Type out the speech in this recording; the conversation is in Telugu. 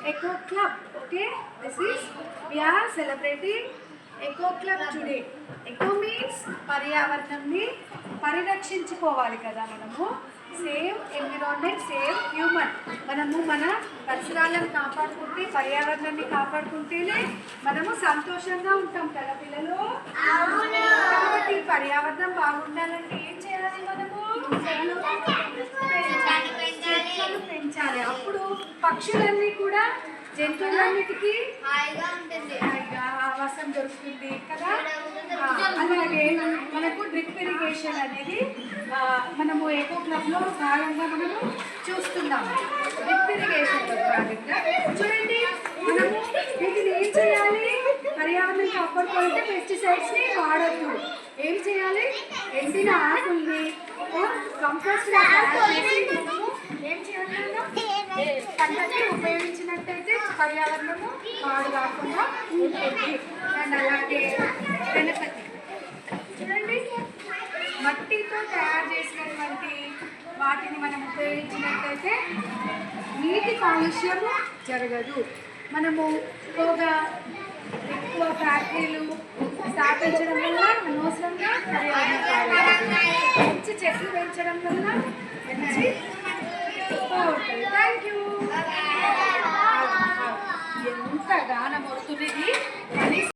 Eco Club. Okay, this is we are celebrating Eco Club today. Eco means పర్యావరణంని పరిరక్షించుకోవాలి కదా మనము. Save environment, save human. మనము మన పరిసరాలను కాపాడుకుంటే, పర్యావరణాన్ని కాపాడుకుంటేనే మనము సంతోషంగా ఉంటాం కదా పిల్లలు. కాబట్టి పర్యావరణం బాగుండాలంటే ఏం చేయాలి మనము? చెట్లను పెంచాలి. అప్పుడు పక్షులన్నీ కూడా, జంతువులన్నిటికీ హాయిగా ఆవాసం దొరుకుతుంది కదా. అలాగే మనకు డ్రిప్ ఇరిగేషన్ అనేది మనము ఎకో క్లబ్లో భాగంగా మనము చూస్తున్నాము. డ్రిప్ ఇరిగేషన్ భాగంగా చూడండి, మనము వీటిని ఏం చేయాలి? పర్యావరణం కాపాడుకోవాలంటే పెస్టిసైడ్స్ని వాడద్దు. ఏం చేయాలి? ఎండిన ఆకుల్ని కంపోస్ట్గా ఏం చేయాలి? పంటకి ఉపయోగించినట్టయితే పర్యావరణము పాడు కాకుండా ఉంటుంది. అండ్ అలాగే గణపతి చూడండి, మట్టితో తయారు చేసినటువంటి వాటిని మనం ఉపయోగించినట్టయితే నీటి కాలుష్యము జరగదు. మనము ఎక్కువ ఫ్యాక్టరీలు స్థాపించడం వల్ల అనవసరంగా పర్యావరణం మంచి చెట్లు పెంచడం వల్ల మంచి ఉంటుంది. Thank you. ఎంత గానం వస్తున్నది.